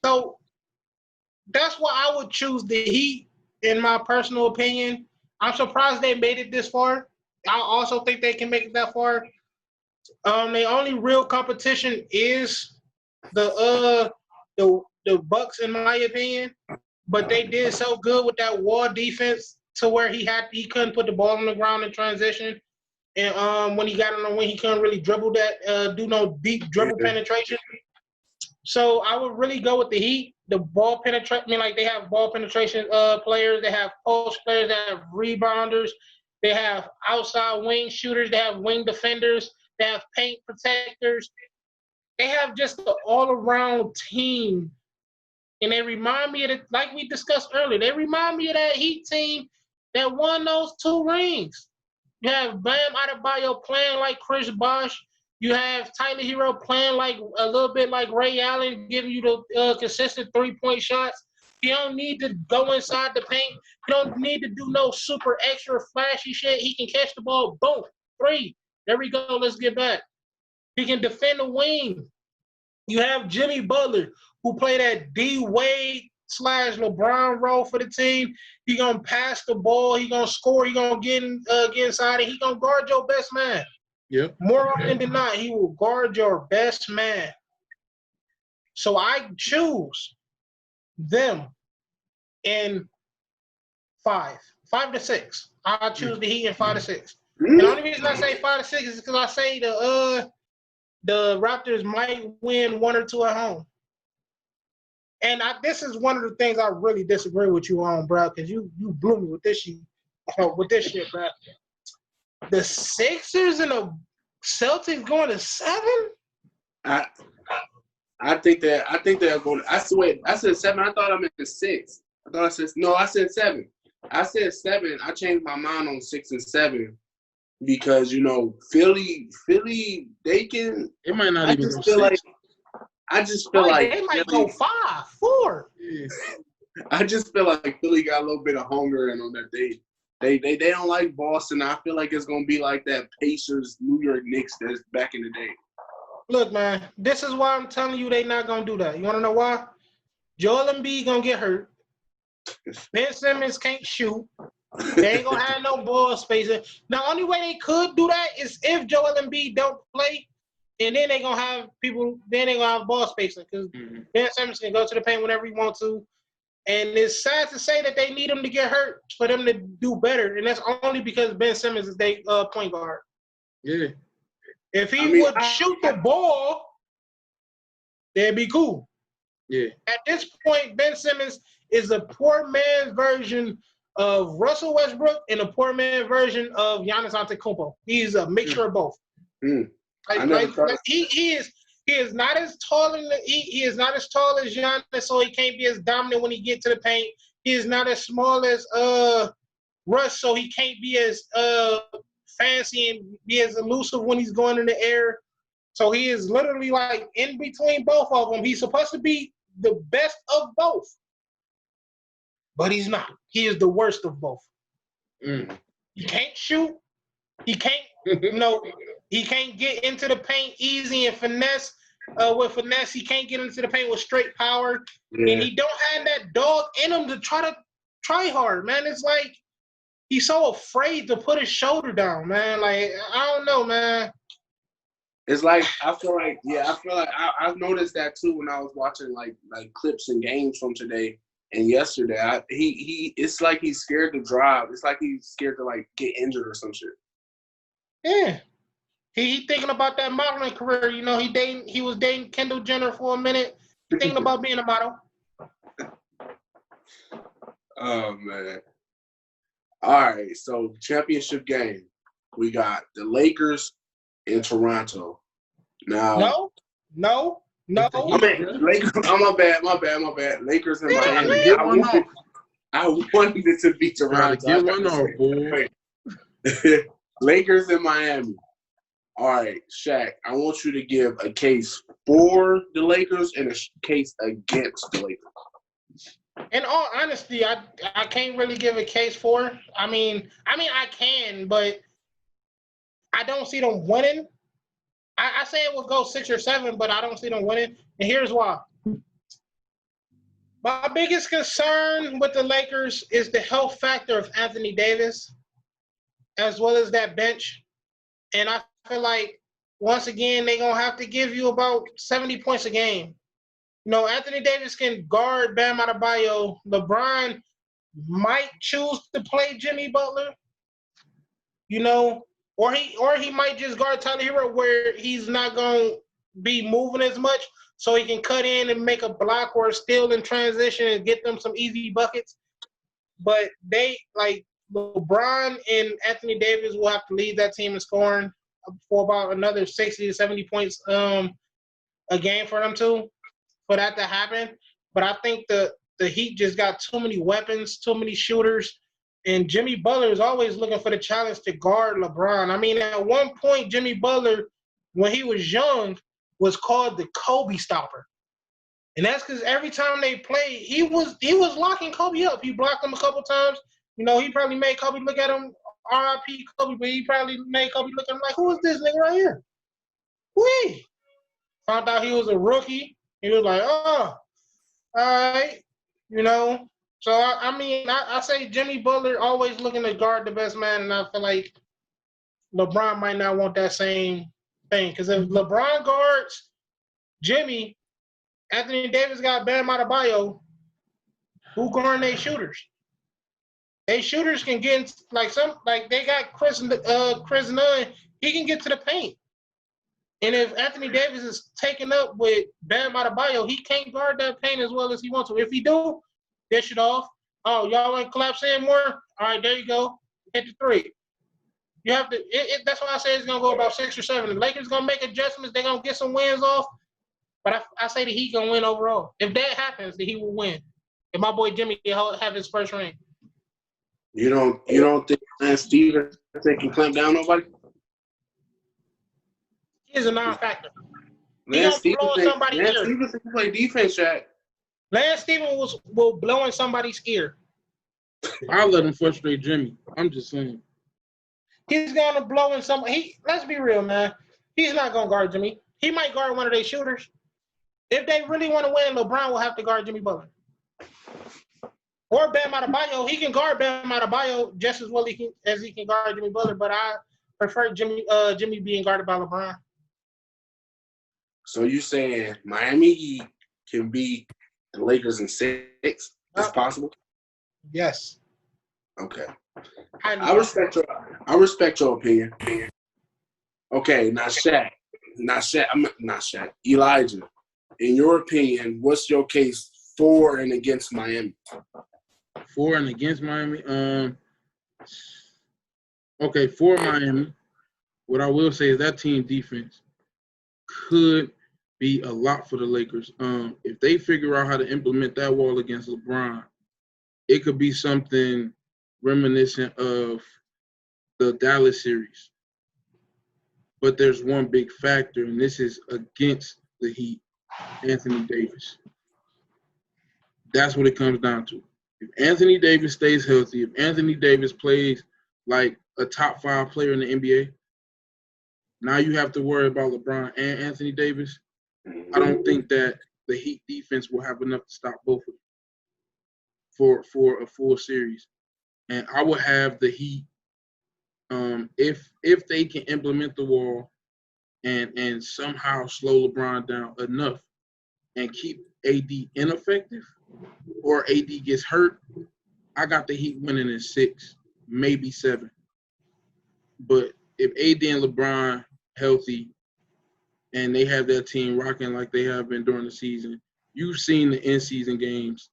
So that's why I would choose the Heat, in my personal opinion. I'm surprised they made it this far. I also think they can make it that far. The only real competition is the Bucks, in my opinion. But they did so good with that wall defense to where he couldn't put the ball on the ground in transition. And when he got on the wing, he couldn't really dribble that, do no deep dribble penetration. So I would really go with the Heat. The ball penetration, they have ball penetration players. They have post players. They have rebounders. They have outside wing shooters. They have wing defenders. They have paint protectors. They have just an all-around team. And they remind me of it, like we discussed earlier, they remind me of that Heat team that won those 2 rings. You have Bam Adebayo playing like Chris Bosh. You have Tyler Hero playing like a little bit like Ray Allen, giving you the consistent 3-point shots. You don't need to go inside the paint. You don't need to do no super extra flashy shit. He can catch the ball, boom, 3. There we go, let's get back. He can defend the wing. You have Jimmy Butler, who played that D-Wade / LeBron role for the team. He going to pass the ball. He going to score. He going to get inside, and he going to guard your best man. Yep. More often than not, he will guard your best man. So I choose them in 5 to 6. I choose the Heat in 5 to 6. And the only reason I say 5 to 6 is because I say the Raptors might win 1 or 2 at home. And this is one of the things I really disagree with you on, bro, because you blew me with this shit, bro. The Sixers and the Celtics going to 7? I think they're going. I said 7. I thought I meant 6. I said 7. I said 7. I changed my mind on 6 and 7 because Philly, they can. It might not even go 6. I just feel like they might go 5, 4. Yeah. I just feel like Philly got a little bit of hunger in on that day. They don't like Boston. I feel like it's gonna be like that Pacers, New York Knicks that's back in the day. Look, man, this is why I'm telling you they not gonna do that. You wanna know why? Joel Embiid gonna get hurt. Ben Simmons can't shoot. They ain't gonna have no ball spacing. The only way they could do that is if Joel Embiid don't play, and then they gonna have people. Then they gonna have ball spacing because Ben Simmons can go to the paint whenever he wants to. And it's sad to say that they need him to get hurt for them to do better, and that's only because Ben Simmons is their point guard. Yeah. If he would shoot the ball, that'd be cool. Yeah. At this point, Ben Simmons is a poor man's version of Russell Westbrook and a poor man's version of Giannis Antetokounmpo. He's a mixture of both. He is not as tall he is not as tall as Giannis, so he can't be as dominant when he gets to the paint. He is not as small as Russ, so he can't be as fancy and be as elusive when he's going in the air. So he is literally like in between both of them. He's supposed to be the best of both, but he's not. He is the worst of both. He can't shoot. He can't, he can't get into the paint easy and finesse. With finesse, he can't get into the paint with straight power, and he don't have that dog in him to try hard, man. It's like he's so afraid to put his shoulder down, man. Like, I don't know, man. It's like I feel like I've noticed that too when I was watching like clips and games from today and yesterday. He it's like he's scared to drive. It's like he's scared to like get injured or some shit. Yeah. He thinking about that modeling career. You know, he was dating Kendall Jenner for a minute, thinking about being a model. Oh man. All right, so championship game. We got the Lakers in Toronto. Now No. I mean Lakers. Oh, my bad. Lakers in Miami. Get one off. I wanted it to be Toronto. Get one off, boy. Lakers in Miami. All right, Shaq, I want you to give a case for the Lakers and a case against the Lakers. In all honesty, I can't really give a case for it. I mean I can, but I don't see them winning. I say it will go 6 or 7, but I don't see them winning. And here's why. My biggest concern with the Lakers is the health factor of Anthony Davis, as well as that bench. And I feel like, once again, they're going to have to give you about 70 points a game. You know, Anthony Davis can guard Bam Adebayo. LeBron might choose to play Jimmy Butler, you know, or he might just guard Tyler Hero where he's not going to be moving as much, so he can cut in and make a block or a steal in transition and get them some easy buckets. But they, like, LeBron and Anthony Davis will have to lead that team in scoring for about another 60 to 70 points a game for them for that to happen. But I think the Heat just got too many weapons, too many shooters, and Jimmy Butler is always looking for the challenge to guard LeBron. I mean, at one point, Jimmy Butler, when he was young, was called the Kobe stopper. And that's because every time they played, he was locking Kobe up. He blocked him a couple times. You know, he probably made Kobe look at him, R.I.P. Kobe, but he probably made Kobe look at him like, who is this nigga right here? Wee! Found out he was a rookie. He was like, oh, all right, you know. So, I say Jimmy Butler always looking to guard the best man, and I feel like LeBron might not want that same thing. Because if LeBron guards Jimmy, Anthony Davis got Bam Adebayo, who guarding their shooters? They shooters can get they got Chris Nunn. He can get to the paint. And if Anthony Davis is taken up with Bam Adebayo, he can't guard that paint as well as he wants to. If he do, dish it off. Oh, y'all want to collapse in more? All right, there you go. Hit the three. You have to. That's why I say it's gonna go about 6 or 7. The Lakers gonna make adjustments. They're gonna get some wins off. But I say the Heat gonna win overall. If that happens, the Heat will win. If my boy Jimmy have his first ring. You don't think Lance Stevenson can clamp down nobody? He's a non-factor. Lance Stevenson can play defense, Shaq. Lance Stevenson will blow in somebody's ear. I'll let him frustrate Jimmy. I'm just saying. He's gonna blow in somebody. Let's be real, man. He's not gonna guard Jimmy. He might guard one of their shooters. If they really want to win, LeBron will have to guard Jimmy Butler. Or Bam Adebayo. He can guard Bam Adebayo just as well as he can guard Jimmy Butler, but I prefer Jimmy being guarded by LeBron. So you saying Miami Heat can beat the Lakers in 6? That's possible? Yes. Okay. I respect your opinion. Okay, now Shaq. I'm not Shaq. Elijah. In your opinion, what's your case for and against Miami? For and against Miami? Okay, for Miami, what I will say is that team defense could be a lot for the Lakers. If they figure out how to implement that wall against LeBron, it could be something reminiscent of the Dallas series. But there's one big factor, and this is against the Heat, Anthony Davis. That's what it comes down to. If Anthony Davis stays healthy, if Anthony Davis plays like a top 5 player in the NBA, now you have to worry about LeBron and Anthony Davis. I don't think that the Heat defense will have enough to stop both of them for a full series. and I would have the Heat. If they can implement the wall and somehow slow LeBron down enough and keep AD ineffective, or AD gets hurt, I got the Heat winning in 6, maybe 7. But if AD and LeBron healthy and they have their team rocking like they have been during the season, you've seen the in-season games.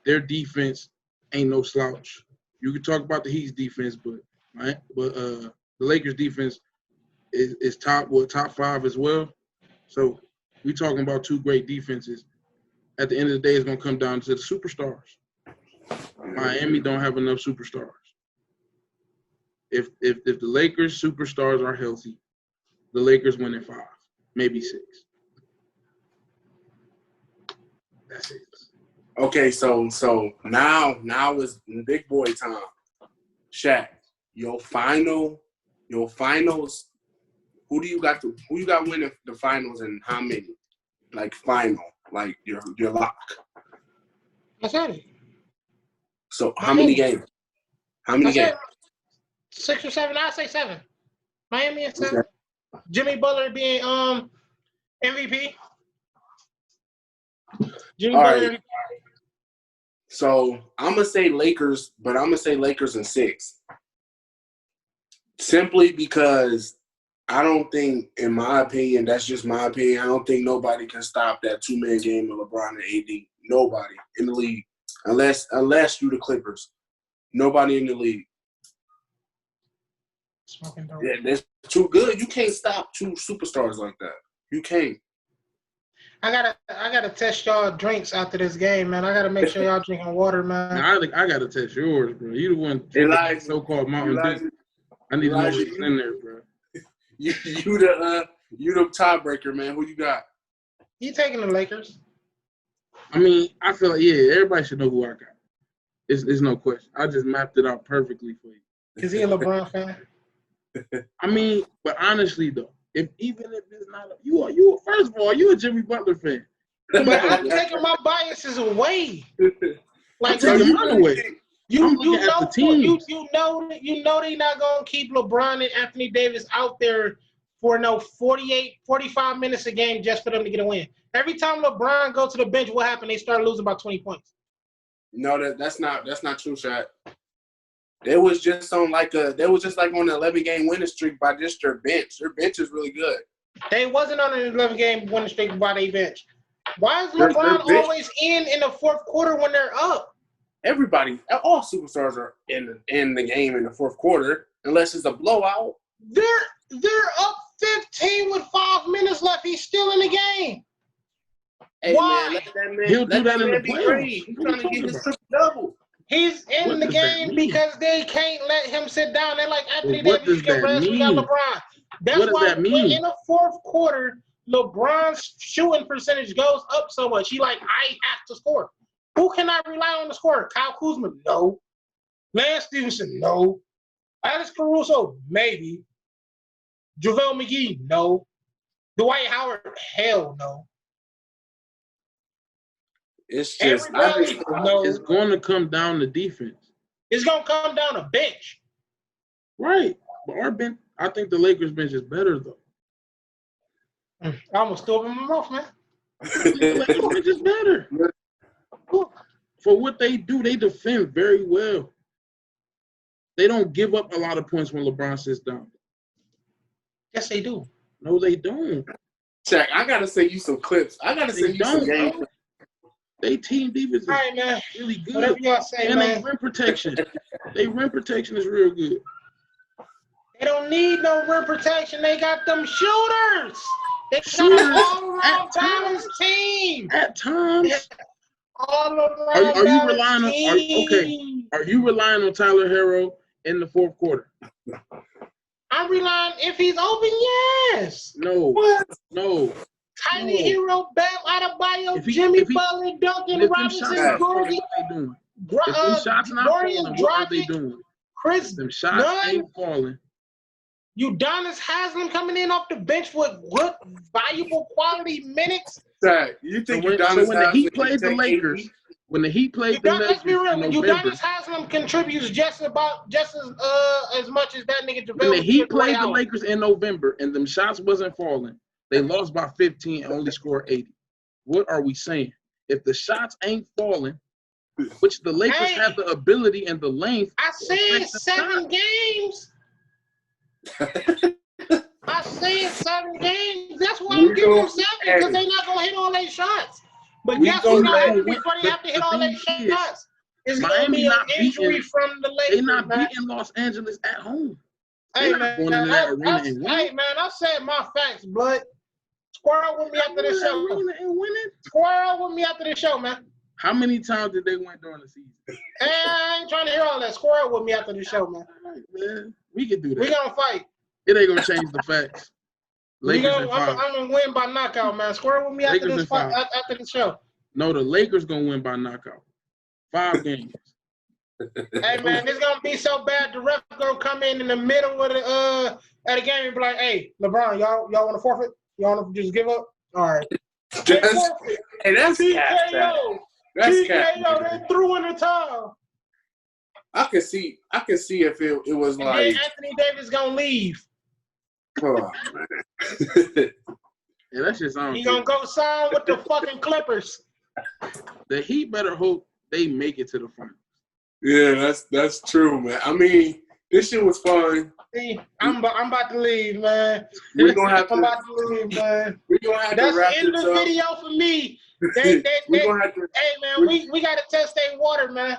Their defense ain't no slouch. You can talk about the Heat's defense, but the Lakers' defense is top 5 as well. So we talking about 2 great defenses. At the end of the day, it's gonna come down to the superstars. Miami don't have enough superstars. If the Lakers superstars are healthy, the Lakers win in 5, maybe 6. That's it. Okay, so now is big boy time. Shaq, your finals. Who you got winning the finals and how many? Like final, like your lock. I said it. So how many games? How many games? 6 or 7. I say 7. Miami and 7. Okay. Jimmy Butler being MVP. Jimmy All Butler. right. So I'm gonna say Lakers, but I'm gonna say Lakers in 6. Simply because I don't think, in my opinion, that's just my opinion, I don't think nobody can stop that 2-man game of LeBron and AD. Nobody in the league. Unless you the Clippers. Nobody in the league. Smoking dope. Yeah, that's too good. You can't stop 2 superstars like that. You can't. I gotta test y'all drinks after this game, man. I gotta make sure y'all drinking water, man. Now, I gotta test yours, bro. You the one Elijah, so-called Mountain Dew. I need to know what's in there, bro. You the tiebreaker, man. Who you got? You taking the Lakers? I mean, I feel like everybody should know who I got. It's no question. I just mapped it out perfectly for you. Is he a LeBron fan? I mean, but honestly though, even if it's not you first of all, you a Jimmy Butler fan. But I'm taking my biases away. Like I'm taking mine away. You know they not gonna keep LeBron and Anthony Davis out there for 45 minutes a game just for them to get a win. Every time LeBron go to the bench, what happened? They start losing by 20 points. No, that's not true, Shaq. They was just on on an 11-game winning streak by just their bench. Their bench is really good. They wasn't on an 11-game winning streak by their bench. Why is LeBron always in the fourth quarter when they're up? Everybody, all superstars are in the game in the fourth quarter, unless it's a blowout. They're up 15 with 5 minutes left. He's still in the game. Hey, why? Man, let that man, He'll do that in the playoffs. He's trying to get his triple double. He's in the game because they can't let him sit down. They're like, Anthony Davis, you can rest. We got LeBron. That's why when in the fourth quarter, LeBron's shooting percentage goes up so much. He I have to score. Who can I rely on to score? Kyle Kuzma? No. Lance Stevenson? No. Alex Caruso? Maybe. JaVale McGee? No. Dwight Howard? Hell no. It's just it's going to come down to defense. It's going to come down to bench. Right. But our bench, I think the Lakers bench is better, though. I almost threw up in my mouth, man. I think the Lakers bench is better. For what they do, they defend very well. They don't give up a lot of points when LeBron sits down. Yes, they do. No, they don't. Shaq, I got to send you some clips. I got to send you some games. They team defense is really good. Whatever y'all say, and man. they rim protection. Rim protection is real good. They don't need no rim protection. They got them shooters. They got an all-around balanced team. At times. All around are you relying on? Are you relying on Tyler Herro in the fourth quarter? I'm relying if he's open. Yes. No. What? No. Tyler Herro, Bam Adebayo, Jimmy Butler, Duncan Robinson, Gordon. If them shots not falling, what are they doing? Chris them shots ain't falling. Udonis Haslem coming in off the bench with good, valuable quality minutes. Zach, you think when the Heat played the Lakers, when the Heat played the Let's be Lakers real. in When November, Udonis Haslam contributes just as much as that nigga when the JaVale Heat played the Howard. Lakers in November and them shots wasn't falling, they lost by 15 and only scored 80. What are we saying? If the shots ain't falling, which the Lakers have the ability and the length. I said 7 games. I said 7 games. That's why I'm giving them 7 because they're not gonna hit all their shots. But guess what's gonna happen before they have to hit all their shots? It's gonna be an injury from the Lakers. They're not beating Los Angeles at home. Hey man, I said my facts, blood. Square up with me after the show. Square up with me after the show, man. How many times did they win during the season? Hey, I ain't trying to hear all that. Square up with me after the show, man. All right, man. We can do that. We gonna fight. It ain't gonna change the facts. I'm gonna win by knockout, man. Square with me after this fight, after the show. No, the Lakers gonna win by knockout. 5 games. Hey man, this gonna be so bad. The ref gonna come in the middle of the game and be like, "Hey, LeBron, y'all want to forfeit? Y'all want to just give up? All right." Hey, that's TKO. TKO. They threw in the towel. I can see if it was and like then Anthony Davis gonna leave. Oh man. Yeah, that's just He gonna go sign with the fucking Clippers. The Heat better hope they make it to the finals. Yeah, that's true, man. I mean, this shit was fun. See, I'm about to leave, man. We're gonna have I'm about to leave, man. We're gonna have That's to wrap the end of the video for me. We're gonna have to. Hey, man, we gotta test their water, man.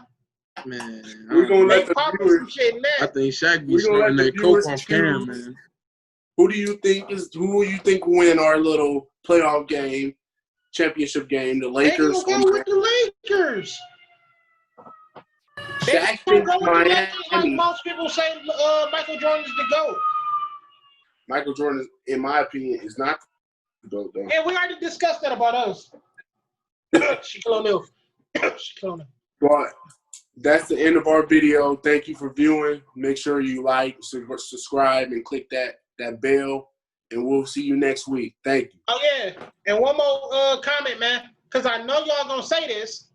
Man, we're gonna let the viewers. Some shit now. I think Shaq be snorting that coke off camera, man. Who do you think will win our little playoff game, championship game? The Lakers. They gonna go with the Lakers. Shaq thinks Miami. Like most people say, Michael Jordan is the GOAT. Michael Jordan, in my opinion, is not the GOAT, though. Yeah, we already discussed that about us. Shaquille O'Neal. But that's the end of our video. Thank you for viewing. Make sure you like, subscribe, and click that bell. And we'll see you next week. Thank you. Oh, yeah. And one more comment, man, because I know y'all going to say this.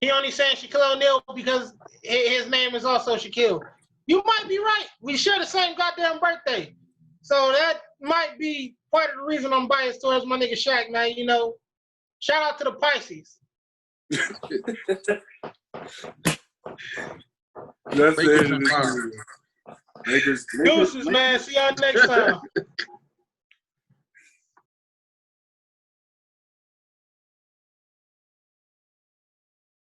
He only saying Shaquille O'Neal because his name is also Shaquille. You might be right. We share the same goddamn birthday. So that might be part of the reason I'm biased towards my nigga Shaq, man. You know, shout out to the Pisces. That's it. Deuces, man. See y'all next time.